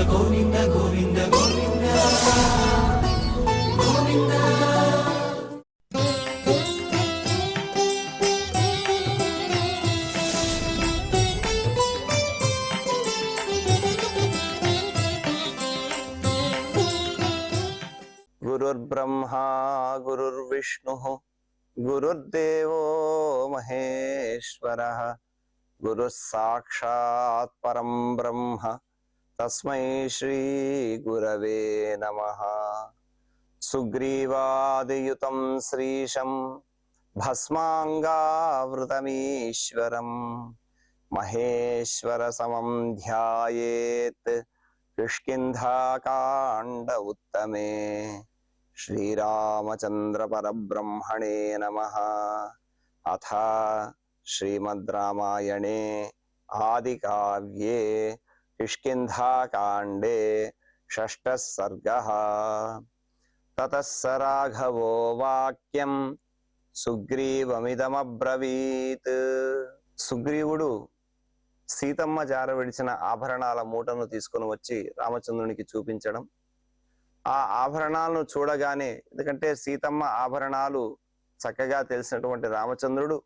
గోవింద గోవింద గోవింద గోవింద. గురుర్బ్రహ్మా గురుర్విష్ణుః గురుర్దేవో మహేశ్వరః గురుః సాక్షాత్ పరం బ్రహ్మ తస్మై శ్రీ గురవే నమః. సుగ్రీవాదియుతం శ్రీశం భస్మాంగావృతమీశ్వరం మహేశ్వర సమం ధ్యాయేత్ కిష్కింధాకాండ ఉత్తమే. శ్రీరామచంద్ర పరబ్రహ్మణే నమః. అథ శ్రీమద్ రామాయణే ఆదికావ్యే కిష్కింధాకాండే షష్ఠः సర్గः. తతః స రాఘవో వాక్యం సుగ్రీవమిదమబ్రవీత్. సుగ్రీవుడు సీతమ్మ జార విడిచిన ఆభరణాల మూటను తీసుకుని వచ్చి రామచంద్రునికి చూపించడం, ఆ ఆభరణాలను చూడగానే, ఎందుకంటే సీతమ్మ ఆభరణాలు చక్కగా తెలిసినటువంటి రామచంద్రుడు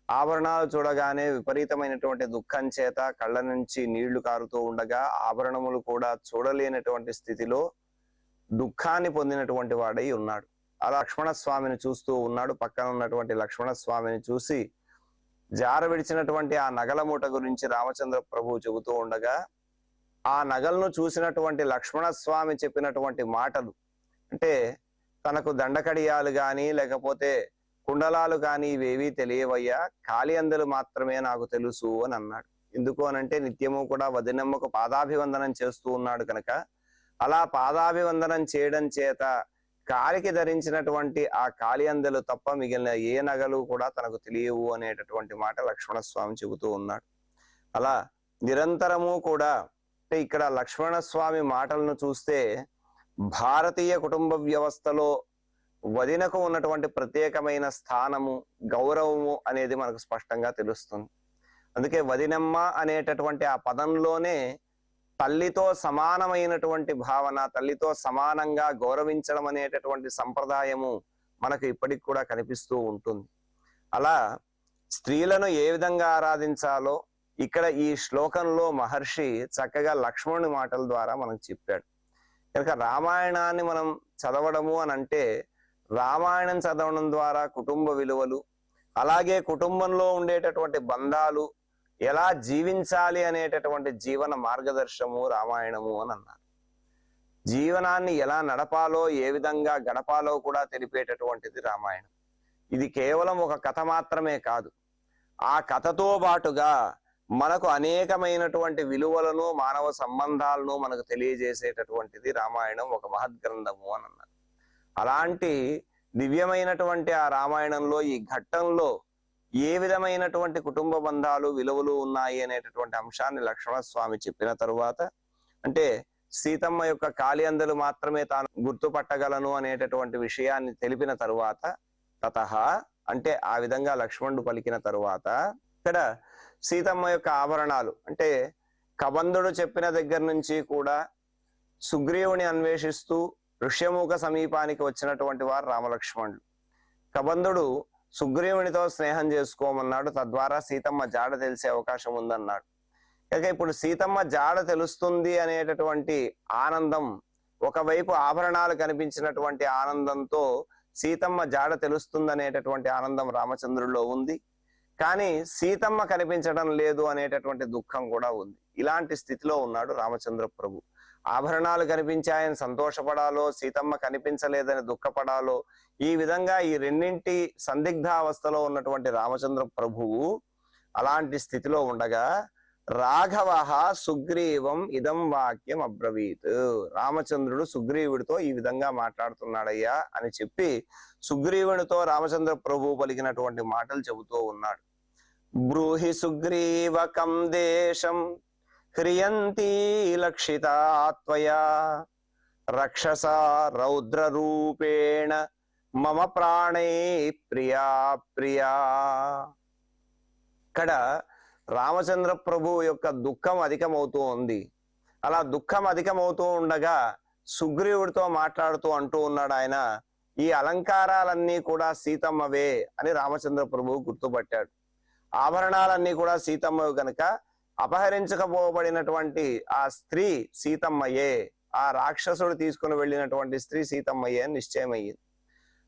ఆభరణాలు చూడగానే విపరీతమైనటువంటి దుఃఖం చేత కళ్ళ నుంచి నీళ్లు కారుతూ ఉండగా ఆభరణములు కూడా చూడలేనటువంటి స్థితిలో దుఃఖాన్ని పొందినటువంటి వాడై ఉన్నాడు. అలా లక్ష్మణస్వామిని చూస్తూ ఉన్నాడు. పక్కన ఉన్నటువంటి లక్ష్మణస్వామిని చూసి జార విడిచినటువంటి ఆ నగల మూట గురించి రామచంద్ర ప్రభువు చెబుతూ ఉండగా, ఆ నగలను చూసినటువంటి లక్ష్మణస్వామి చెప్పినటువంటి మాటలు, అంటే తనకు దండకడియాలు గాని లేకపోతే కుండలాలు కానీ ఇవేవీ తెలియవయ్యా, కాలి అందలు మాత్రమే నాకు తెలుసు అని అన్నాడు. ఎందుకు అనంటే నిత్యము కూడా వదినమ్మకు పాదాభివందనం చేస్తూ ఉన్నాడు కనుక, అలా పాదాభివందనం చేయడం చేత కాలికి ధరించినటువంటి ఆ కాలి అందలు తప్ప మిగిలిన ఏ నగలు కూడా తనకు తెలియవు అనేటటువంటి మాట లక్ష్మణస్వామి చెబుతూ ఉన్నాడు. అలా నిరంతరము కూడా, అంటే ఇక్కడ లక్ష్మణస్వామి మాటలను చూస్తే భారతీయ కుటుంబ వ్యవస్థలో వదినకు ఉన్నటువంటి ప్రత్యేకమైన స్థానము, గౌరవము అనేది మనకు స్పష్టంగా తెలుస్తుంది. అందుకే వదినమ్మ అనేటటువంటి ఆ పదంలోనే తల్లితో సమానమైనటువంటి భావన, తల్లితో సమానంగా గౌరవించడం అనేటటువంటి సంప్రదాయము మనకు ఇప్పటికి కూడా కనిపిస్తూ ఉంటుంది. అలా స్త్రీలను ఏ విధంగా ఆరాధించాలో ఇక్కడ ఈ శ్లోకంలో మహర్షి చక్కగా లక్ష్మణుని మాటల ద్వారా మనకు చెప్పాడు. కనుక రామాయణాన్ని మనం చదవడము అని అంటే, రామాయణం చదవడం ద్వారా కుటుంబ విలువలు, అలాగే కుటుంబంలో ఉండేటటువంటి బంధాలు ఎలా జీవించాలి అనేటటువంటి జీవన మార్గదర్శము రామాయణము అని అన్నారు. జీవనాన్ని ఎలా నడపాలో, ఏ విధంగా గడపాలో కూడా తెలిపేటటువంటిది రామాయణం. ఇది కేవలం ఒక కథ మాత్రమే కాదు, ఆ కథతో పాటుగా మనకు అనేకమైనటువంటి విలువలను, మానవ సంబంధాలను మనకు తెలియజేసేటటువంటిది రామాయణం, ఒక మహద్గ్రంథము అని అన్నారు. అలాంటి దివ్యమైనటువంటి ఆ రామాయణంలో ఈ ఘట్టంలో ఏ విధమైనటువంటి కుటుంబ బంధాలు, విలువలు ఉన్నాయి అనేటటువంటి అంశాన్ని లక్ష్మణస్వామి చెప్పిన తరువాత, అంటే సీతమ్మ యొక్క కాలి అందలు మాత్రమే తాను గుర్తుపట్టగలను అనేటటువంటి విషయాన్ని తెలిపిన తరువాత, తతః అంటే ఆ విధంగా లక్ష్మణుడు పలికిన తరువాత, ఇక్కడ సీతమ్మ యొక్క ఆభరణాలు, అంటే కబంధుడు చెప్పిన దగ్గర నుంచి కూడా సుగ్రీవుని అన్వేషిస్తూ ఋష్యముఖ సమీపానికి వచ్చినటువంటి వారు రామలక్ష్మణులు. కబంధుడు సుగ్రీవునితో స్నేహం చేసుకోమన్నాడు, తద్వారా సీతమ్మ జాడ తెలిసే అవకాశం ఉందన్నాడు. ఇక ఇప్పుడు సీతమ్మ జాడ తెలుస్తుంది అనేటటువంటి ఆనందం, ఒకవైపు ఆభరణాలు కనిపించినటువంటి ఆనందంతో సీతమ్మ జాడ తెలుస్తుంది అనేటటువంటి ఆనందం రామచంద్రుల్లో ఉంది. కానీ సీతమ్మ కనిపించడం లేదు అనేటటువంటి దుఃఖం కూడా ఉంది. ఇలాంటి స్థితిలో ఉన్నాడు రామచంద్ర ప్రభు. ఆభరణాలు కనిపించాయని సంతోషపడాలో, సీతమ్మ కనిపించలేదని దుఃఖపడాలో, ఈ విధంగా ఈ రెండింటి సందిగ్ధావస్థలో ఉన్నటువంటి రామచంద్ర ప్రభువు అలాంటి స్థితిలో ఉండగా, రాఘవ సుగ్రీవం ఇదం వాక్యం అబ్రవీత్. రామచంద్రుడు సుగ్రీవుడితో ఈ విధంగా మాట్లాడుతున్నాడయ్యా అని చెప్పి సుగ్రీవునితో రామచంద్ర ప్రభు పలికినటువంటి మాటలు చెబుతూ ఉన్నాడు. బ్రూహి సుగ్రీవకం దేశం హ్రియంతి లక్షితాత్వయా రక్షస రౌద్ర రూపేణ మమ ప్రాణై ప్రియా ప్రియా. ఇక్కడ రామచంద్ర ప్రభు యొక్క దుఃఖం అధికమవుతూ ఉంది. అలా దుఃఖం అధికమవుతూ ఉండగా సుగ్రీవుడితో మాట్లాడుతూ అంటూ ఉన్నాడు ఆయన, ఈ అలంకారాలన్నీ కూడా సీతమ్మవే అని రామచంద్ర ప్రభువు గుర్తుపట్టాడు. ఆభరణాలన్నీ కూడా సీతమ్మవి గనుక అపహరించకపోబడినటువంటి ఆ స్త్రీ సీతమ్మయే, ఆ రాక్షసుడు తీసుకుని వెళ్ళినటువంటి స్త్రీ సీతమ్మయే అని నిశ్చయమయ్యింది.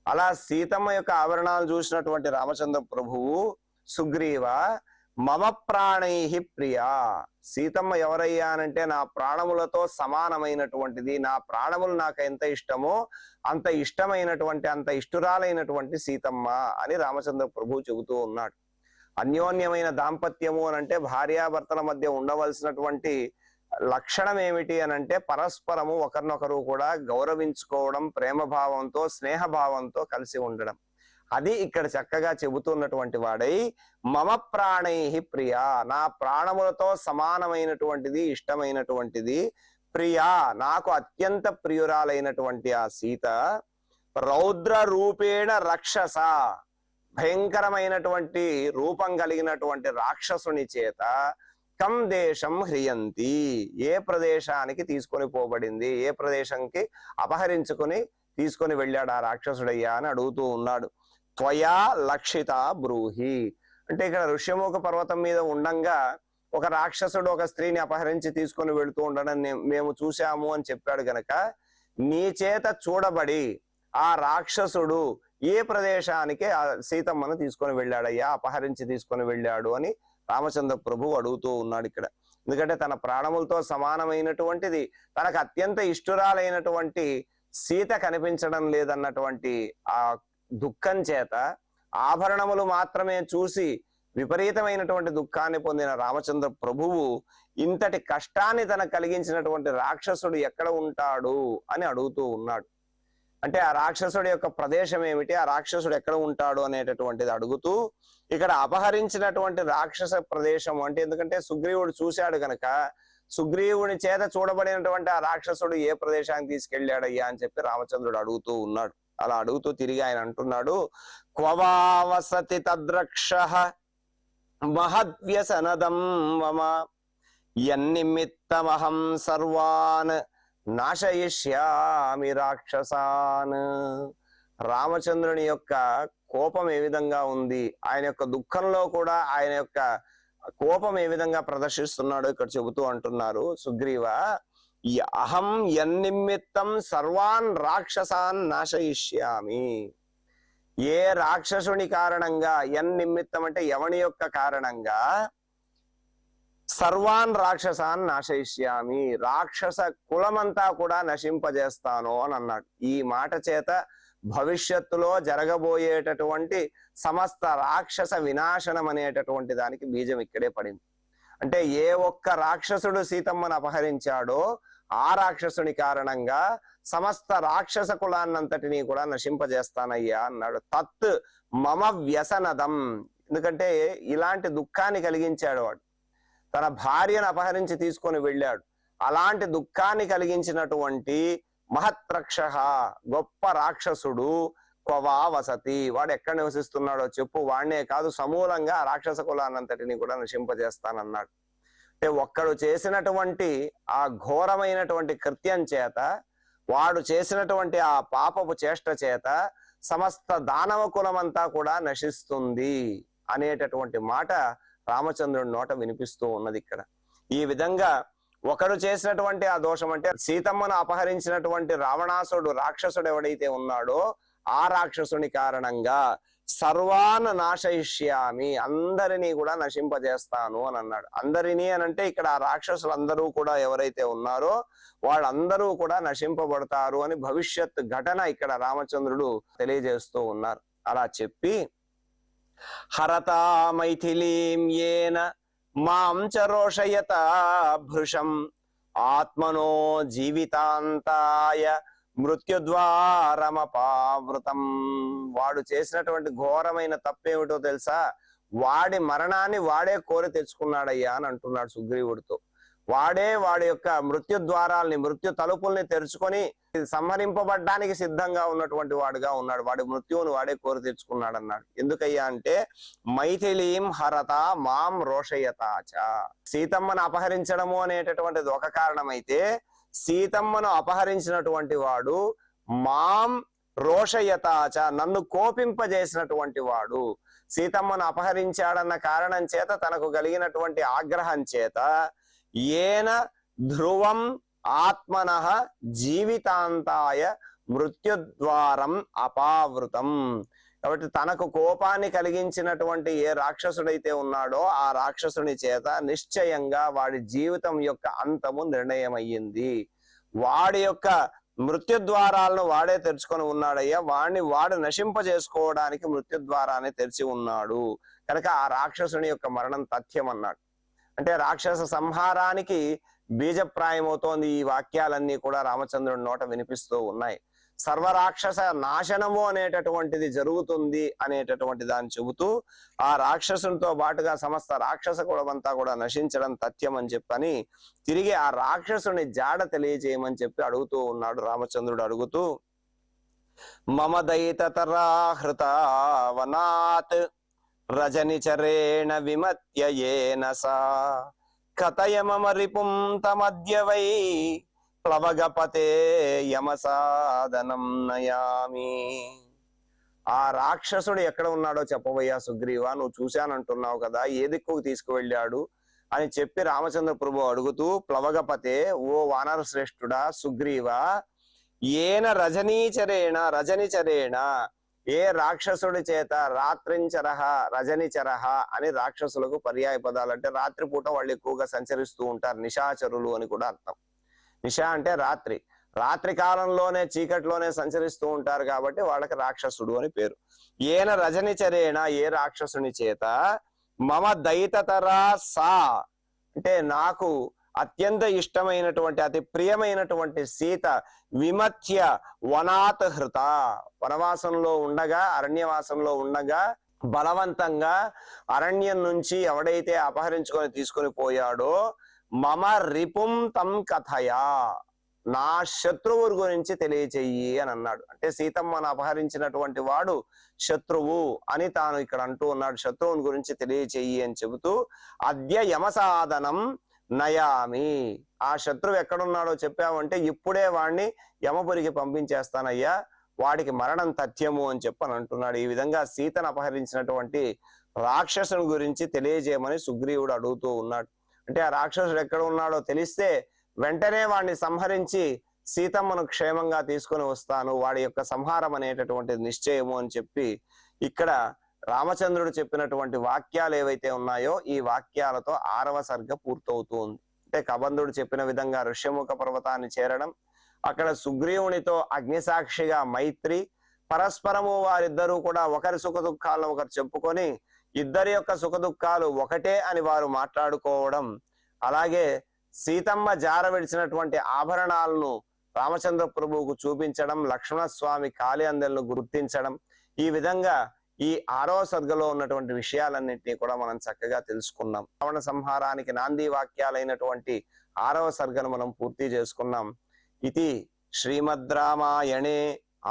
అలా సీతమ్మ యొక్క ఆభరణాలు చూసినటువంటి రామచంద్ర ప్రభువు, సుగ్రీవ మమ ప్రాణై ప్రియా, సీతమ్మ ఎవరయ్యా అనంటే నా ప్రాణములతో సమానమైనటువంటిది, నా ప్రాణములు నాకు ఎంత ఇష్టమో అంత ఇష్టమైనటువంటి, అంత ఇష్టురాలైనటువంటి సీతమ్మ అని రామచంద్ర ప్రభువు చెబుతూ ఉన్నాడు. అన్యోన్యమైన దాంపత్యము అనంటే భార్యాభర్తల మధ్య ఉండవలసినటువంటి లక్షణం ఏమిటి అనంటే పరస్పరము ఒకరినొకరు కూడా గౌరవించుకోవడం, ప్రేమ భావంతో స్నేహభావంతో కలిసి ఉండడం. అది ఇక్కడ చక్కగా చెబుతున్నటువంటి వాడై మమ ప్రాణై ప్రియా, నా ప్రాణములతో సమానమైనటువంటిది, ఇష్టమైనటువంటిది, ప్రియా నాకు అత్యంత ప్రియురాలైనటువంటి ఆ సీత, రౌద్ర రూపేణ రక్షస, భయంకరమైనటువంటి రూపం కలిగినటువంటి రాక్షసుని చేత కం దేశం హ్రియంతి, ఏ ప్రదేశానికి తీసుకొని పోబడింది, ఏ ప్రదేశంకి అపహరించుకొని తీసుకొని వెళ్ళాడు ఆ రాక్షసుడయ్యా అని అడుగుతూ ఉన్నాడు. త్వయా లక్షిత బ్రూహి, అంటే ఇక్కడ ఋష్యముఖ పర్వతం మీద ఉండంగా ఒక రాక్షసుడు ఒక స్త్రీని అపహరించి తీసుకొని వెళుతూ ఉండడం మేము చూశాము అని చెప్పాడు గనక, నీ చేత చూడబడి ఆ రాక్షసుడు ఏ ప్రదేశానికి ఆ సీతమ్మను తీసుకొని వెళ్ళాడయ్యా, అపహరించి తీసుకొని వెళ్ళాడు అని రామచంద్ర ప్రభు అడుగుతూ ఉన్నాడు ఇక్కడ. ఎందుకంటే తన ప్రాణములతో సమానమైనటువంటిది, తనకు అత్యంత ఇష్టురాలైనటువంటి సీత కనిపించడం లేదన్నటువంటి ఆ దుఃఖం చేత ఆభరణములు మాత్రమే చూసి విపరీతమైనటువంటి దుఃఖాన్ని పొందిన రామచంద్ర ప్రభువు ఇంతటి కష్టాన్ని తనకు కలిగించినటువంటి రాక్షసుడు ఎక్కడ ఉంటాడు అని అడుగుతూ ఉన్నాడు. అంటే ఆ రాక్షసుడి యొక్క ప్రదేశం ఏమిటి, ఆ రాక్షసుడు ఎక్కడ ఉంటాడు అనేటటువంటిది అడుగుతూ ఇక్కడ అపహరించినటువంటి రాక్షస ప్రదేశం అంటే, ఎందుకంటే సుగ్రీవుడు చూశాడు గనక సుగ్రీవుని చేత చూడబడినటువంటి ఆ రాక్షసుడు ఏ ప్రదేశానికి తీసుకెళ్ళాడయ్యా అని చెప్పి రామచంద్రుడు అడుగుతూ ఉన్నాడు. అలా అడుగుతూ తిరిగి ఆయన అంటున్నాడు, క్వవావసతి తద్రక్షః మహద్వ్యసనదం మమ యన్నిమిత్తమహం సర్వాన్ నాశయిష్యామి రాక్షసాన్. రామచంద్రుని యొక్క కోపం ఏ విధంగా ఉంది, ఆయన యొక్క దుఃఖంలో కూడా ఆయన యొక్క కోపం ఏ విధంగా ప్రదర్శిస్తున్నాడో ఇక్కడ చెబుతూ అంటున్నారు. సుగ్రీవ అహం యన్నిమిత్తం సర్వాన్ రాక్షసాన్ నాశయిష్యామి, ఏ రాక్షసుని కారణంగా, యన్నిమిత్తం అంటే ఎవని యొక్క కారణంగా, సర్వాన్ రాక్షసాన్ నాశయిష్యామి, రాక్షస కులమంతా కూడా నశింపజేస్తాను అని అన్నాడు. ఈ మాట చేత భవిష్యత్తులో జరగబోయేటటువంటి సమస్త రాక్షస వినాశనం అనేటటువంటి దానికి బీజం ఇక్కడే పడింది. అంటే ఏ ఒక్క రాక్షసుడు సీతమ్మను అపహరించాడో ఆ రాక్షసుని కారణంగా సమస్త రాక్షస కులాన్నంతటినీ కూడా నశింపజేస్తానయ్యా అన్నాడు. తత్ మమ వ్యసనదం, ఎందుకంటే ఇలాంటి దుఃఖాన్ని కలిగించాడు వాడు, తన భార్యను అపహరించి తీసుకొని వెళ్ళాడు. అలాంటి దుఃఖాన్ని కలిగించినటువంటి మహత్రక్ష, గొప్ప రాక్షసుడు, క్వవా వసతి, వాడు ఎక్కడ నివసిస్తున్నాడో చెప్పు, వాడినే కాదు సమూలంగా రాక్షస కులాన్నంతటిని కూడా నశింపజేస్తానన్నాడు. అంటే ఒక్కడు చేసినటువంటి ఆ ఘోరమైనటువంటి కృత్యం చేత, వాడు చేసినటువంటి ఆ పాపపు చేష్ట చేత సమస్త దానవ కులమంతా కూడా నశిస్తుంది అనేటటువంటి మాట రామచంద్రుడి నోట వినిపిస్తూ ఉన్నది ఇక్కడ. ఈ విధంగా ఒకడు చేసినటువంటి ఆ దోషం అంటే సీతమ్మను అపహరించినటువంటి రావణాసుడు రాక్షసుడు ఎవడైతే ఉన్నాడో ఆ రాక్షసుని కారణంగా సర్వాన్ నాశయిష్యామి, అందరినీ కూడా నశింపజేస్తాను అని అన్నాడు. అందరినీ అనంటే ఇక్కడ ఆ రాక్షసులందరూ కూడా ఎవరైతే ఉన్నారో వాళ్ళందరూ కూడా నశింపబడతారు అని భవిష్యత్ ఘటన ఇక్కడ రామచంద్రుడు తెలియజేస్తూ ఉన్నారు. అలా చెప్పి హరతా మైథిలీం ఏన మాం చ రోషయత భృశం ఆత్మనో జీవితాంతాయ మృత్యుద్వారమపావృతం. వాడు చేసినటువంటి ఘోరమైన తప్పేమిటో తెలుసా, వాడి మరణాన్ని వాడే కోరి తెచ్చుకున్నాడయ్యా అని అంటున్నాడు సుగ్రీవుడితో. వాడి యొక్క మృత్యు ద్వారాల్ని, మృత్యు తలుపుల్ని తెరుచుకొని సంహరింపబడ్డానికి సిద్ధంగా ఉన్నటువంటి వాడుగా ఉన్నాడు. వాడి మృత్యువును వాడే కోరి తెచ్చుకున్నాడు అన్నాడు. ఎందుకయ్యా అంటే మైథిలీం హరత మాం రోషయతాచ. సీతమ్మను అపహరించడము అనేటటువంటిది ఒక కారణమైతే, సీతమ్మను అపహరించినటువంటి వాడు మాం రోషయతాచ, నన్ను కోపింపజేసినటువంటి వాడు. సీతమ్మను అపహరించాడన్న కారణం చేత, తనకు కలిగినటువంటి ఆగ్రహం చేత, ఏన ధ్రువం ఆత్మనః జీవితాంతాయ మృత్యుద్వారం అపావృతం. కాబట్టి తనకు కోపాన్ని కలిగించినటువంటి ఏ రాక్షసుడైతే ఉన్నాడో ఆ రాక్షసుని చేత నిశ్చయంగా వాడి జీవితం యొక్క అంతము నిర్ణయమయ్యింది. వాడి యొక్క మృత్యుద్వారాలను వాడే తెరుచుకొని ఉన్నాడయ్యా. వాడు నశింపజేసుకోవడానికి మృత్యుద్వారాన్ని తెరిచి ఉన్నాడు కనుక ఆ రాక్షసుని యొక్క మరణం తథ్యం అన్నాడు. అంటే రాక్షస సంహారానికి బీజప్రాయమవుతోంది. ఈ వాక్యాలన్నీ కూడా రామచంద్రుడి నోట వినిపిస్తూ ఉన్నాయి. సర్వరాక్షస నాశనము అనేటటువంటిది జరుగుతుంది అనేటటువంటి దాన్ని చెబుతూ, ఆ రాక్షసునితో పాటుగా సమస్త రాక్షస కులమంతా కూడా నశించడం తథ్యం అని చెప్పని తిరిగి ఆ రాక్షసుని జాడ తెలియజేయమని చెప్పి అడుగుతూ ఉన్నాడు రామచంద్రుడు. అడుగుతూ మమ దైతతరాహృత వనాత్ రజనిచరేణ విమత్యేన సా కథయ మమ రిపుం తమద్య వై ప్లవగపతే యమసాదనం నయామి. ఆ రాక్షసుడు ఎక్కడ ఉన్నాడో చెప్పబోయా సుగ్రీవా, నువ్వు చూశానంటున్నావు కదా, ఏ దిక్కుకు తీసుకువెళ్ళాడు అని చెప్పి రామచంద్ర ప్రభు అడుగుతూ, ప్లవగపతే, ఓ వానర శ్రేష్ఠుడా సుగ్రీవా, ఏన రజనిచరేణ ఏ రాక్షసుడి చేత, రాత్రించరహ రజనిచరహ అని రాక్షసులకు పర్యాయ పదాలు. అంటే రాత్రిపూట వాళ్ళు ఎక్కువగా సంచరిస్తూ ఉంటారు, నిశాచరులు అని కూడా అర్థం. నిశా అంటే రాత్రి, రాత్రి కాలంలోనే చీకట్లోనే సంచరిస్తూ ఉంటారు కాబట్టి వాళ్ళకి రాక్షసుడు అని పేరు. ఏన రజనిచరేణ ఏ రాక్షసుని చేత, మమ దైతతరా సా అంటే నాకు అత్యంత ఇష్టమైనటువంటి అతి ప్రియమైనటువంటి సీత, విమత్య వనాత్ హృత, వనవాసంలో ఉండగా, అరణ్యవాసంలో ఉండగా బలవంతంగా అరణ్యం నుంచి ఎవడైతే అపహరించుకొని తీసుకొని పోయాడో, మమ రిపుం తం కథయా, నా శత్రువు గురించి తెలియచెయ్యి అని అన్నాడు. అంటే సీతమ్మను అపహరించినటువంటి వాడు శత్రువు అని తాను ఇక్కడ అంటూ ఉన్నాడు. శత్రువుని గురించి తెలియచెయ్యి అని చెబుతూ, అద్య యమసాదనం నయామి, ఆ శత్రువు ఎక్కడున్నాడో చెప్పావంటే ఇప్పుడే వాడిని యమపురికి పంపించేస్తానయ్యా, వాడికి మరణం తథ్యము అని చెప్పని అంటున్నాడు. ఈ విధంగా సీతను అపహరించినటువంటి రాక్షసుని గురించి తెలియజేయమని సుగ్రీవుడు అడుగుతూ ఉన్నాడు. అంటే ఆ రాక్షసుడు ఎక్కడ ఉన్నాడో తెలిస్తే వెంటనే వాడిని సంహరించి సీతమ్మను క్షేమంగా తీసుకొని వస్తాను, వాడి యొక్క సంహారం అనేటటువంటిది నిశ్చయము అని చెప్పి ఇక్కడ రామచంద్రుడు చెప్పినటువంటి వాక్యాలు ఏవైతే ఉన్నాయో ఈ వాక్యాలతో 6వ సర్గ పూర్తవుతూ ఉంది. అంటే కబంధుడు చెప్పిన విధంగా ఋష్యముఖ పర్వతాన్ని చేరడం, అక్కడ సుగ్రీవునితో అగ్నిసాక్షిగా మైత్రి, పరస్పరము వారిద్దరూ కూడా ఒకరి సుఖ దుఃఖాలను ఒకరు చెప్పుకొని ఇద్దరి యొక్క సుఖ దుఃఖాలు ఒకటే అని వారు మాట్లాడుకోవడం, అలాగే సీతమ్మ జార విడిచినటువంటి ఆభరణాలను రామచంద్ర ప్రభువుకు చూపించడం, లక్ష్మణస్వామి కాలి అందెలను గుర్తించడం, ఈ విధంగా ఈ 6వ సర్గలో ఉన్నటువంటి విషయాలన్నింటినీ కూడా మనం చక్కగా తెలుసుకున్నాం. రావణ సంహారానికి నాంది వాక్యాలైనటువంటి 6వ సర్గను మనం పూర్తి చేసుకున్నాం. ఇది శ్రీమద్ రామాయణే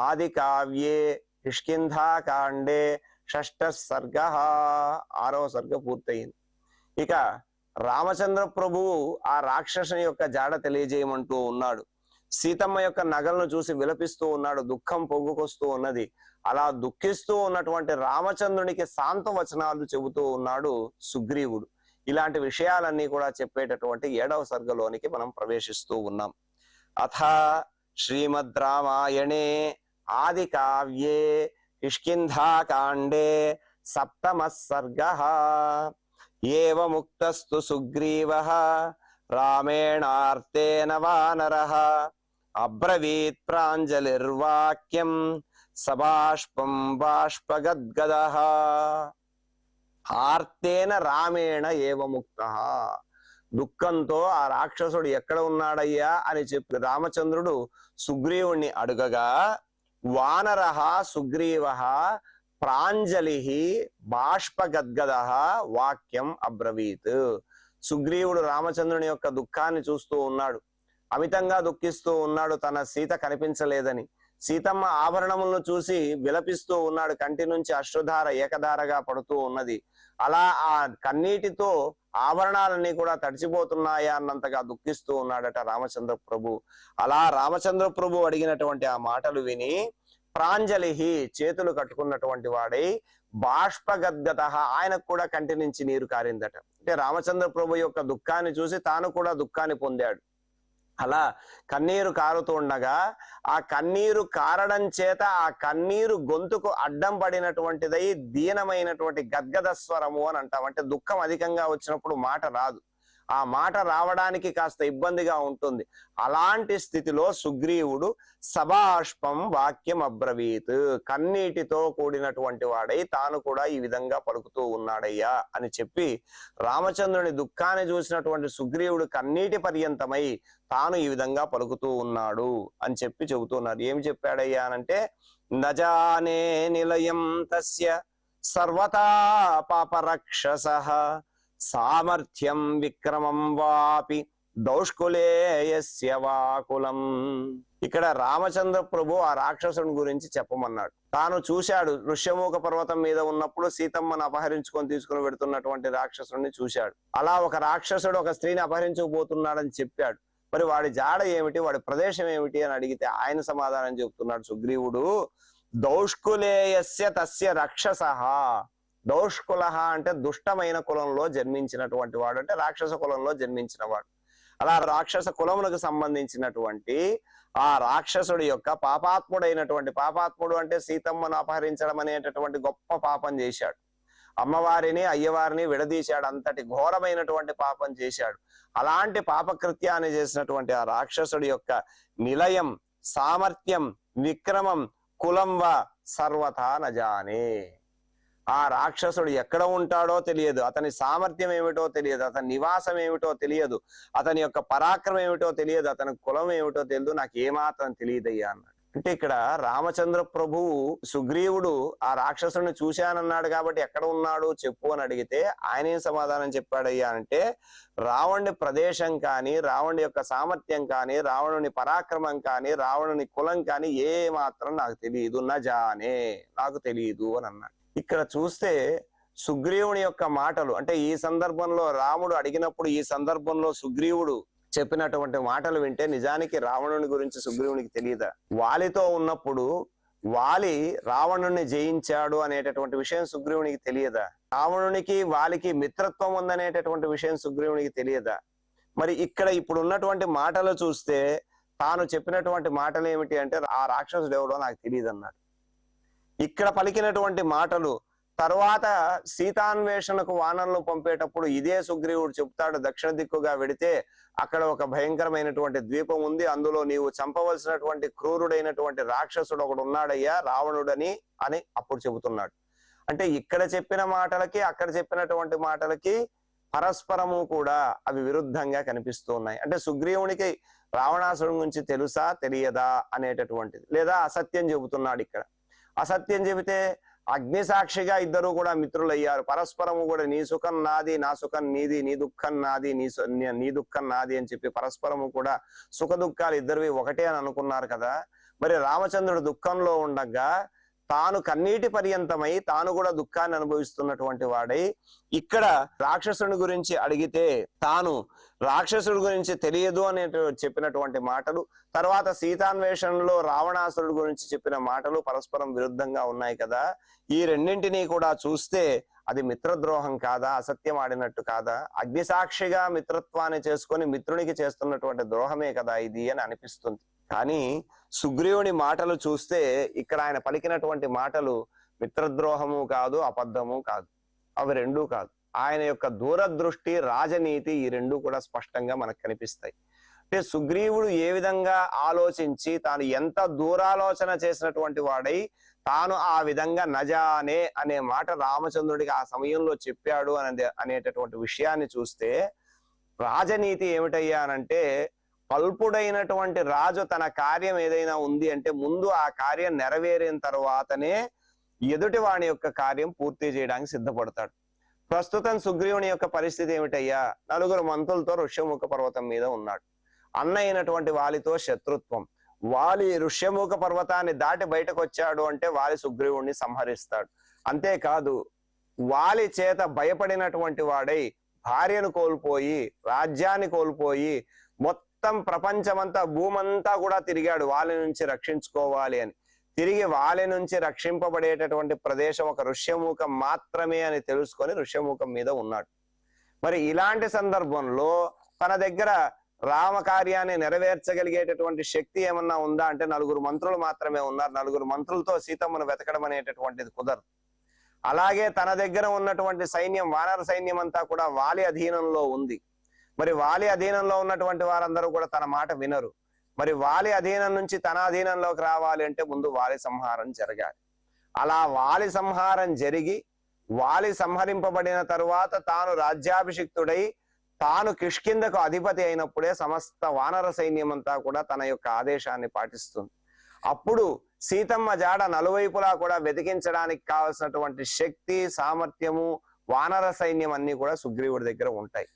ఆది కావ్యే కిష్కింధాకాండే 6వ సర్గ, 6వ సర్గ పూర్తయింది. ఇక రామచంద్ర ప్రభువు ఆ రాక్షసుని యొక్క జాడ తెలియజేయమంటూ ఉన్నాడు. సీతమ్మ యొక్క నగలను చూసి విలపిస్తూ ఉన్నాడు, దుఃఖం పొంగుకొస్తూ ఉన్నది. అలా దుఃఖిస్తూ ఉన్నటువంటి రామచంద్రునికి శాంత వచనాలు చెబుతూ ఉన్నాడు సుగ్రీవుడు. ఇలాంటి విషయాలన్నీ కూడా చెప్పేటటువంటి 7వ సర్గలోనికి మనం ప్రవేశిస్తూ ఉన్నాం. అథ శ్రీమద్ రామాయణే ఆది కావ్యే కిష్కింధాకాండే 7వ సర్గ. ఏవముక్తస్తు సుగ్రీవః రామేణార్తేన వానరః అబ్రవీత్ ప్రాంజలిర్వాక్యం సబాష్పం బాష్పగద్గదః. ఆర్తేన రామేణ ఏవముక్తః, దుఃఖంతో ఆ రాక్షసుడు ఎక్కడ ఉన్నాడయ్యా అని చెప్పి రామచంద్రుడు సుగ్రీవుణ్ణి అడుగగా, వానరః సుగ్రీవః ప్రాంజలి బాష్పగద్గదః వాక్యం అబ్రవీత్. సుగ్రీవుడు రామచంద్రుని యొక్క దుఃఖాన్ని చూస్తూ ఉన్నాడు, అమితంగా దుఃఖిస్తూ ఉన్నాడు. తన సీత కనిపించలేదని సీతమ్మ ఆభరణములను చూసి విలపిస్తూ ఉన్నాడు. కంటి నుంచి అశ్రుధార ఏకధారగా పడుతూ ఉన్నది. అలా ఆ కన్నీటితో ఆభరణాలన్నీ కూడా తడిచిపోతున్నాయా అన్నంతగా దుఃఖిస్తూ ఉన్నాడట రామచంద్ర ప్రభు. అలా రామచంద్ర ప్రభు అడిగినటువంటి ఆ మాటలు విని ప్రాంజలిహి చేతులు కట్టుకున్నటువంటి వాడై బాష్పగద్గత ఆయనకు కూడా కంటి నుంచి నీరు కారిందట. అంటే రామచంద్ర ప్రభు యొక్క దుఃఖాన్ని చూసి తాను కూడా దుఃఖాన్ని పొందాడు. అలా కన్నీరు కారుతూ ఉండగా ఆ కన్నీరు కారడం చేత ఆ కన్నీరు గొంతుకు అడ్డం పడినటువంటిదై దీనమైనటువంటి గద్గద స్వరము అని అంటాం. అంటే దుఃఖం అధికంగా వచ్చినప్పుడు మాట రాదు, ఆ మాట రావడానికి కాస్త ఇబ్బందిగా ఉంటుంది. అలాంటి స్థితిలో సుగ్రీవుడు సబాష్పం వాక్యం అబ్రవీత్, కన్నీటితో కూడినటువంటి వాడై తాను కూడా ఈ విధంగా పలుకుతూ ఉన్నాడయ్యా అని చెప్పి రామచంద్రుని దుఃఖాన్ని చూసినటువంటి సుగ్రీవుడు కన్నీటి పర్యంతమై తాను ఈ విధంగా పలుకుతూ ఉన్నాడు అని చెప్పి చెబుతున్నారు. ఏమి చెప్పాడయ్యా అనంటే నజానే నిలయం తస్య సర్వతా పాపరక్షసః సామర్థ్యం విక్రమం వాపి దౌష్కులేయస్య వాకులం. ఇక్కడ రామచంద్ర ప్రభు ఆ రాక్షసుని గురించి చెప్పమన్నాడు. తాను చూశాడు, ఋష్యమూక పర్వతం మీద ఉన్నప్పుడు సీతమ్మను అపహరించుకొని తీసుకుని పెడుతున్నటువంటి రాక్షసుని చూశాడు. అలా ఒక రాక్షసుడు ఒక స్త్రీని అపహరించుకుపోతున్నాడని చెప్పాడు. మరి వాడి జాడ ఏమిటి, వాడి ప్రదేశం ఏమిటి అని అడిగితే ఆయన సమాధానం చెప్తున్నాడు సుగ్రీవుడు. దౌష్కులేయస్య తస్య రక్షసః. దౌష్కులహ అంటే దుష్టమైన కులంలో జన్మించినటువంటి వాడు, అంటే రాక్షస కులంలో జన్మించిన వాడు. అలా రాక్షస కులములకు సంబంధించినటువంటి ఆ రాక్షసుడి యొక్క పాపాత్ముడు అంటే సీతమ్మను అపహరించడం అనేటటువంటి గొప్ప పాపం చేశాడు. అమ్మవారిని అయ్యవారిని విడదీశాడు, అంతటి ఘోరమైనటువంటి పాపం చేశాడు. అలాంటి పాపకృత్యాన్ని చేసినటువంటి ఆ రాక్షసుడి యొక్క నిలయం, సామర్థ్యం, విక్రమం, కులం వా సర్వథా నజానే. ఆ రాక్షసుడు ఎక్కడ ఉంటాడో తెలియదు, అతని సామర్థ్యం ఏమిటో తెలియదు, అతని నివాసం ఏమిటో తెలియదు, అతని యొక్క పరాక్రమం ఏమిటో తెలియదు, అతని కులం ఏమిటో తెలియదు, నాకు ఏమాత్రం తెలియదయ్యా అన్నాడు. అంటే ఇక్కడ రామచంద్ర ప్రభువు సుగ్రీవుడు ఆ రాక్షసుని చూశానన్నాడు కాబట్టి ఎక్కడ ఉన్నాడు చెప్పు అని అడిగితే ఆయన ఏం సమాధానం చెప్పాడయ్యా అంటే రావణుని ప్రదేశం కానీ, రావణుని యొక్క సామర్థ్యం కానీ, రావణుని పరాక్రమం కానీ, రావణుని కులం కానీ ఏ మాత్రం నాకు తెలియదు, నజానే నాకు తెలియదు అని అన్నాడు. ఇక్కడ చూస్తే సుగ్రీవుని యొక్క మాటలు, అంటే ఈ సందర్భంలో రాముడు అడిగినప్పుడు ఈ సందర్భంలో సుగ్రీవుడు చెప్పినటువంటి మాటలు వింటే నిజానికి రావణుని గురించి సుగ్రీవునికి తెలియదా? వాలితో ఉన్నప్పుడు వాలి రావణుని జయించాడు అనేటటువంటి విషయం సుగ్రీవునికి తెలియదా? రావణునికి వాలికి మిత్రత్వం ఉందనేటటువంటి విషయం సుగ్రీవునికి తెలియదా? మరి ఇక్కడ ఇప్పుడు ఉన్నటువంటి మాటలు చూస్తే తాను చెప్పినటువంటి మాటలు ఏమిటి అంటే ఆ రాక్షసుడు ఎవడో నాకు తెలియదు అన్నాడు. ఇక్కడ పలికినటువంటి మాటలు తర్వాత సీతాన్వేషణకు వానరులు పంపేటప్పుడు ఇదే సుగ్రీవుడు చెప్తాడు, దక్షిణ దిక్కుగా వెడితే అక్కడ ఒక భయంకరమైనటువంటి ద్వీపం ఉంది, అందులో నీవు చంపవలసినటువంటి క్రూరుడైనటువంటి రాక్షసుడు ఒకడు ఉన్నాడయ్యా రావణుడని అని అప్పుడు చెబుతున్నాడు. అంటే ఇక్కడ చెప్పిన మాటలకి అక్కడ చెప్పినటువంటి మాటలకి పరస్పరము కూడా అవి విరుద్ధంగా కనిపిస్తూ ఉన్నాయి. అంటే సుగ్రీవునికి రావణాసురుడి గురించి తెలుసా తెలియదా అనేటటువంటిది, లేదా అసత్యం చెబుతున్నాడు. ఇక్కడ అసత్యం చెబితే అగ్ని సాక్షిగా ఇద్దరు కూడా మిత్రులయ్యారు, పరస్పరము కూడా నీ సుఖం నాది, నా సుఖం నీది, నీ దుఃఖం నాది, నీ దుఃఖం నాది అని చెప్పి పరస్పరము కూడా సుఖ దుఃఖాలు ఇద్దరివి ఒకటే అని అనుకున్నారు కదా. మరి రామచంద్రుడు దుఃఖంలో ఉండగా తాను కన్నీటి పర్యంతమై తాను కూడా దుఃఖాన్ని అనుభవిస్తున్నటువంటి వాడై ఇక్కడ రాక్షసుని గురించి అడిగితే తాను రాక్షసుడి గురించి తెలియదు అనే చెప్పినటువంటి మాటలు, తర్వాత సీతాన్వేషణలో రావణాసురుడి గురించి చెప్పిన మాటలు పరస్పరం విరుద్ధంగా ఉన్నాయి కదా. ఈ రెండింటినీ కూడా చూస్తే అది మిత్రద్రోహం కాదా, అసత్యం ఆడినట్టు కాదా, అగ్నిసాక్షిగా మిత్రత్వాన్ని చేసుకొని మిత్రునికి చేస్తున్నటువంటి ద్రోహమే కదా ఇది అని అనిపిస్తుంది. కానీ సుగ్రీవుని మాటలు చూస్తే ఇక్కడ ఆయన పలికినటువంటి మాటలు మిత్రద్రోహము కాదు, అబద్ధము కాదు, అవి రెండూ కాదు. ఆయన యొక్క దూరదృష్టి, రాజనీతి ఈ రెండు కూడా స్పష్టంగా మనకు కనిపిస్తాయి. అంటే సుగ్రీవుడు ఏ విధంగా ఆలోచించి తాను ఎంత దూరాలోచన చేసినటువంటి వాడై తాను ఆ విధంగా నజానే అనే మాట రామచంద్రుడికి ఆ సమయంలో చెప్పాడు అనేటటువంటి విషయాన్ని చూస్తే రాజనీతి ఏమిటయ్యా అనంటే అల్పుడైనటువంటి రాజు తన కార్యం ఏదైనా ఉంది అంటే ముందు ఆ కార్యం నెరవేరిన తర్వాతనే ఎదుటి వాని యొక్క కార్యం పూర్తి చేయడానికి సిద్ధపడతాడు. ప్రస్తుతం సుగ్రీవుని యొక్క పరిస్థితి ఏమిటయ్యా? 4 మంత్రులతో ఋష్యముఖ పర్వతం మీద ఉన్నాడు. అన్న అయినటువంటి వాలితో శత్రుత్వం. వాలి ఋష్యముఖ పర్వతాన్ని దాటి బయటకు వచ్చాడు అంటే వాలి సుగ్రీవుణ్ణి సంహరిస్తాడు. అంతేకాదు వాలి చేత భయపడినటువంటి వాడై భార్యను కోల్పోయి, రాజ్యాన్ని కోల్పోయి, మొత్తం ప్రపంచమంతా భూమంతా కూడా తిరిగాడు వాలి నుంచి రక్షించుకోవాలి అని. తిరిగి వాలి నుంచి రక్షింపబడేటటువంటి ప్రదేశం ఒక ఋష్యముఖం మాత్రమే అని తెలుసుకొని ఋష్యముఖం మీద ఉన్నాడు. మరి ఇలాంటి సందర్భంలో తన దగ్గర రామకార్యాన్ని నెరవేర్చగలిగేటటువంటి శక్తి ఏమన్నా ఉందా అంటే 4 మంత్రులు మాత్రమే ఉన్నారు. 4 మంత్రులతో సీతమ్మను వెతకడం అనేటటువంటిది కుదరదు. అలాగే తన దగ్గర ఉన్నటువంటి సైన్యం, వానర సైన్యం అంతా కూడా వాలి అధీనంలో ఉంది. మరి వాలి అధీనంలో ఉన్నటువంటి వారందరూ కూడా తన మాట వినరు. మరి వాలి అధీనం నుంచి తన అధీనంలోకి రావాలి అంటే ముందు వాలి సంహారం జరగాలి. అలా వాలి సంహారం జరిగి వాలి సంహరింపబడిన తరువాత తాను రాజ్యాభిషిక్తుడై తాను కిష్కిందకు అధిపతి అయినప్పుడే సమస్త వానర సైన్యం అంతా కూడా తన యొక్క ఆదేశాన్ని పాటిస్తుంది. అప్పుడు సీతమ్మ జాడ నలువైపులా కూడా వెతికించడానికి కావలసినటువంటి శక్తి, సామర్థ్యము, వానర సైన్యం అన్ని కూడా సుగ్రీవుడి దగ్గర ఉంటాయి.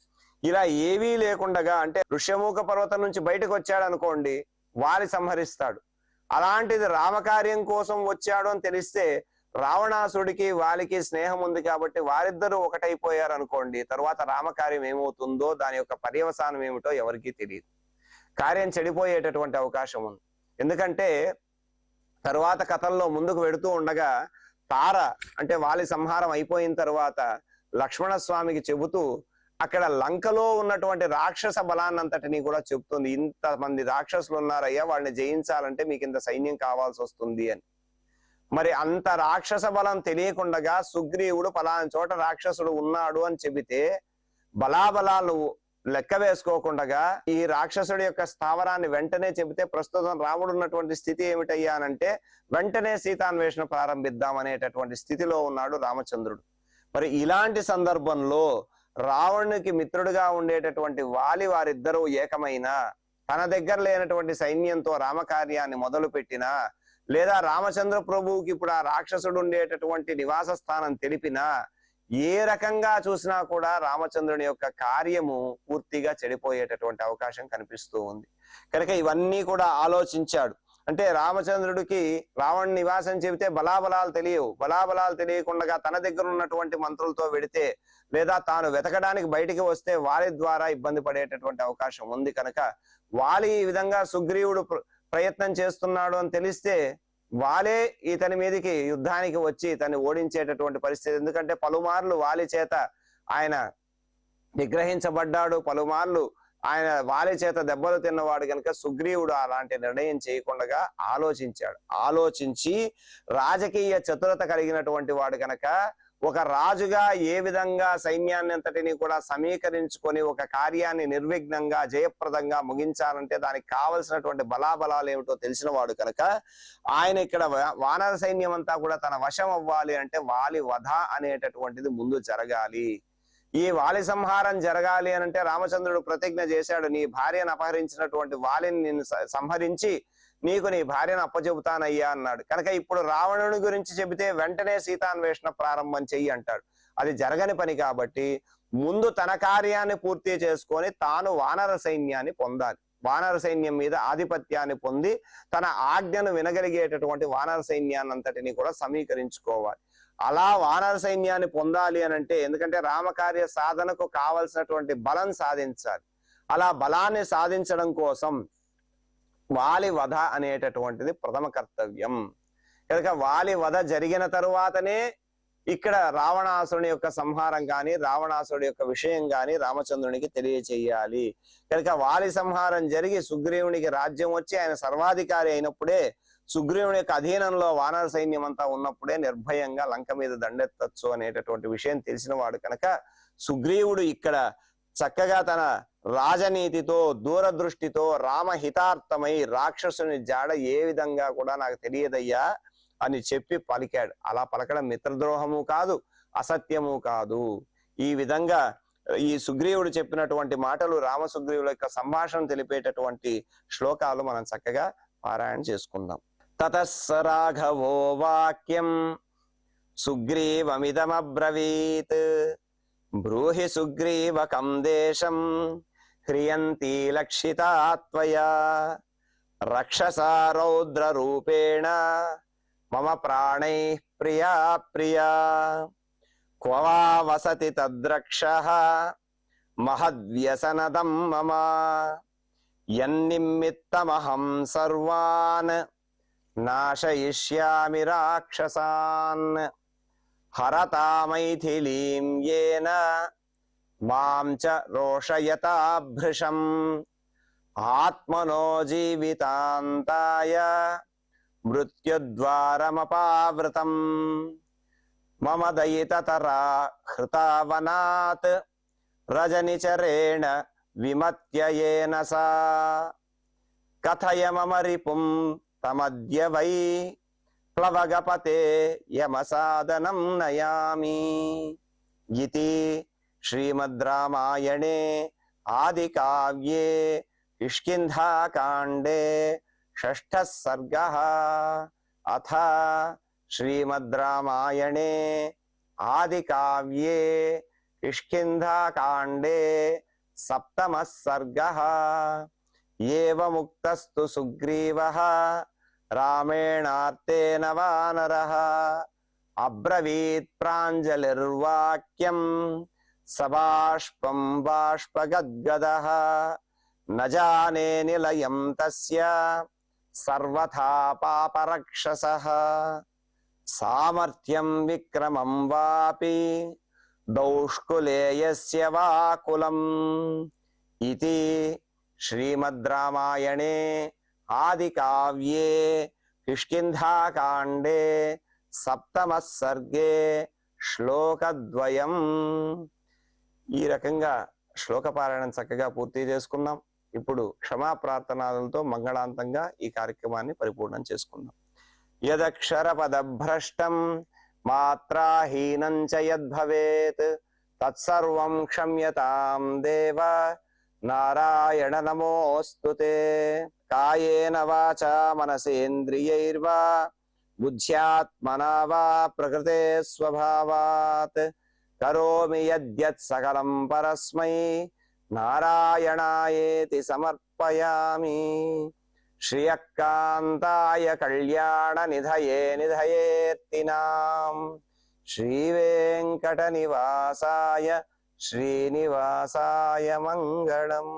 ఇలా ఏవీ లేకుండగా అంటే ఋష్యముఖ పర్వతం నుంచి బయటకు వచ్చాడు అనుకోండి, వాలి సంహరిస్తాడు. అలాంటిది రామకార్యం కోసం వచ్చాడు అని తెలిస్తే రావణాసుడికి వాలికి స్నేహం ఉంది కాబట్టి వారిద్దరూ ఒకటైపోయారు అనుకోండి, తర్వాత రామకార్యం ఏమవుతుందో దాని యొక్క పర్యవసానం ఏమిటో ఎవరికీ తెలియదు. కార్యం చెడిపోయేటటువంటి అవకాశం ఉంది. ఎందుకంటే తరువాత కథల్లో ముందుకు వెడుతూ ఉండగా తార అంటే వాలి సంహారం అయిపోయిన తర్వాత లక్ష్మణస్వామికి చెబుతూ అక్కడ లంకలో ఉన్నటువంటి రాక్షస బలాన్నంతటినీ కూడా చెప్తుంది. ఇంతమంది రాక్షసులు ఉన్నారయ్యా, వాళ్ళని జయించాలంటే మీకు ఇంత సైన్యం కావాల్సి వస్తుంది అని. మరి అంత రాక్షస బలం తెలియకుండగా సుగ్రీవుడు పలానా చోట రాక్షసుడు ఉన్నాడు అని చెబితే బలాబలాలు లెక్క వేసుకోకుండా ఈ రాక్షసుడి యొక్క స్థావరాన్ని వెంటనే చెబితే ప్రస్తుతం రాముడు ఉన్నటువంటి స్థితి ఏమిటయ్యా అనంటే వెంటనే సీతాన్వేషణ ప్రారంభిద్దాం అనేటటువంటి స్థితిలో ఉన్నాడు రామచంద్రుడు. మరి ఇలాంటి సందర్భంలో రావణునికి మిత్రుడిగా ఉండేటటువంటి వాలి వారిద్దరూ ఏకమైన తన దగ్గర లేనటువంటి సైన్యంతో రామకార్యాన్ని మొదలు పెట్టినా, లేదా రామచంద్ర ప్రభువుకి ఇప్పుడు ఆ రాక్షసుడు ఉండేటటువంటి నివాస స్థానం తెలిపినా, ఏ రకంగా చూసినా కూడా రామచంద్రుని యొక్క కార్యము పూర్తిగా చెడిపోయేటటువంటి అవకాశం కనిపిస్తూ ఉంది. కనుక ఇవన్నీ కూడా ఆలోచించాడు. అంటే రామచంద్రుడికి రావణ నివాసం చెబితే బలాబలాలు తెలియవు. బలాబలాలు తెలియకుండా తన దగ్గర ఉన్నటువంటి మంత్రులతో వెడితే, లేదా తాను వెతకడానికి బయటికి వస్తే వాలి ద్వారా ఇబ్బంది పడేటటువంటి అవకాశం ఉంది. కనుక వాలి ఈ విధంగా సుగ్రీవుడు ప్రయత్నం చేస్తున్నాడు అని తెలిస్తే వాలే ఇతని మీదకి యుద్ధానికి వచ్చి ఇతన్ని ఓడించేటటువంటి పరిస్థితి. ఎందుకంటే పలుమార్లు వాలి చేత ఆయన నిగ్రహించబడ్డాడు, పలుమార్లు ఆయన వాలి చేత దెబ్బలు తిన్నవాడు. కనుక సుగ్రీవుడు అలాంటి నిర్ణయం చేయకుండా ఆలోచించాడు. ఆలోచించి రాజకీయ చతురత కలిగినటువంటి వాడు కనుక ఒక రాజుగా ఏ విధంగా సైన్యాన్ని అంతటిని కూడా సమీకరించుకొని ఒక కార్యాన్ని నిర్విఘ్నంగా జయప్రదంగా ముగించాలంటే దానికి కావలసినటువంటి బలాబలాలు ఏమిటో తెలిసిన వాడు కనుక ఆయన ఇక్కడ వానర సైన్యం అంతా కూడా తన వశం అవ్వాలి అంటే వాలి వధ అనేటటువంటిది ముందు జరగాలి. ఈ వాలి సంహారం జరగాలి అని అంటే రామచంద్రుడు ప్రతిజ్ఞ చేశాడు, నీ భార్యను అపహరించినటువంటి వాలిని నిన్ను సంహరించి నీకు నీ భార్యను అప్పచెబుతానయ్యా అన్నాడు. కనుక ఇప్పుడు రావణుని గురించి చెబితే వెంటనే సీతాన్వేషణ ప్రారంభం చెయ్యి అంటాడు. అది జరగని పని కాబట్టి ముందు తన కార్యాన్ని పూర్తి చేసుకొని తాను వానర సైన్యాన్ని పొందాలి. వానర సైన్యం మీద ఆధిపత్యాన్ని పొంది తన ఆజ్ఞను వినగలిగేటటువంటి వానర సైన్యాన్ని అంతటిని కూడా సమీకరించుకోవాలి. అలా వానర సైన్యాన్ని పొందాలి అని అంటే, ఎందుకంటే రామకార్య సాధనకు కావలసినటువంటి బలం సాధించాలి. అలా బలాన్ని సాధించడం కోసం వాలి వధ అనేటటువంటిది ప్రథమ కర్తవ్యం. కనుక వాలి వధ జరిగిన తరువాతనే ఇక్కడ రావణాసురుని యొక్క సంహారం కానీ రావణాసురుడి యొక్క విషయం కానీ రామచంద్రునికి తెలియచేయాలి. కనుక వాలి సంహారం జరిగి సుగ్రీవునికి రాజ్యం వచ్చి ఆయన సర్వాధికారి అయినప్పుడే, సుగ్రీవుని యొక్క అధీనంలో వానర సైన్యం అంతా ఉన్నప్పుడే నిర్భయంగా లంక మీద దండెత్తచ్చు అనేటటువంటి విషయం తెలిసిన వాడు కనుక సుగ్రీవుడు ఇక్కడ చక్కగా తన రాజనీతితో దూరదృష్టితో రామహితార్థమై రాక్షసుని జాడ ఏ విధంగా కూడా నాకు తెలియదయ్యా అని చెప్పి పలికాడు. అలా పలకడం మిత్రద్రోహము కాదు, అసత్యము కాదు. ఈ విధంగా ఈ సుగ్రీవుడు చెప్పినటువంటి మాటలు రామసుగ్రీవుల యొక్క సంభాషణ తెలిపేటటువంటి శ్లోకాలు మనం చక్కగా పారాయణ చేసుకుందాం. తతస్స రాఘవో వాక్యం సుగ్రీవమిదమబ్రవీత్ బ్రూహి సుగ్రీవకం దేశం హ్రియంతి లక్షితా త్వయా రక్షసా రౌద్ర రూపేణ మమ ప్రాణైః ప్రియా ప్రియా క్వ వా వసతి తద్రక్షః మహద్వ్యసనదం మమ యన్నిమిత్తమహం సర్వాన్ నాశయిష్యామి రాక్షసాన్ హరతా మైథిలీం యేన మాం చ రోషయతా భృశం ఆత్మనో జీవితాంతాయ మృత్యుద్వారమపావృతం మమ దయితతరా హృతావనాత్ రజనిచరేణ విమత్యయేన సా కథయ మమ రిపుం తమద్య వై ప్లవగపతే యమసాదనం నయామి ఇతి శ్రీమద్ రామాయణే ఆదికావ్యే కిష్కింధాకాండే షష్ఠः సర్గः అథ శ్రీమద్ రామాయణే ఆదికావ్యే కిష్కింధాకాండే సప్తమः సర్గः ఏవముక్తస్తు సుగ్రీవः రామేణార్తేన వానరः అబ్రవీత్ ప్రాంజలిర్వాక్యం సబాష్పం బాష్పగద్గదః న జానే నిలయం తస్య సర్వథా పాపరక్షసః సామర్థ్యం విక్రమం వాపి దౌష్కులేయస్య వా కులం ఇతి శ్రీమద్ రామాయణే ఆదికావ్యే కిష్కింధాకాండే సప్తమః సర్గే శ్లోకద్వయం. ఈ రకంగా శ్లోక పారాయణం చక్కగా పూర్తి చేసుకున్నాం. ఇప్పుడు క్షమా ప్రార్థనలతో మంగళాంతంగా ఈ కార్యక్రమాన్ని పరిపూర్ణం చేసుకుందాం. యదక్షర పదభ్రష్టం మాత్రాహీనం చ యద్భవేత్ తత్సర్వం క్షమ్యతాం దేవ నారాయణ నమోస్తుతే. కాయేన వాచా మనసేంద్రియైర్వా బుద్ధ్యాత్మనా వా ప్రకృతే స్వభావాత్ కరోమి యద్యత్ సకలం పరస్మై నారాయణాయేతి సమర్పయామి. శ్రియకాంతాయ కళ్యాణ నిధయే నిధయేర్తినాం శ్రీవేంకట నివాసాయ శ్రీనివాసాయ మంగళం.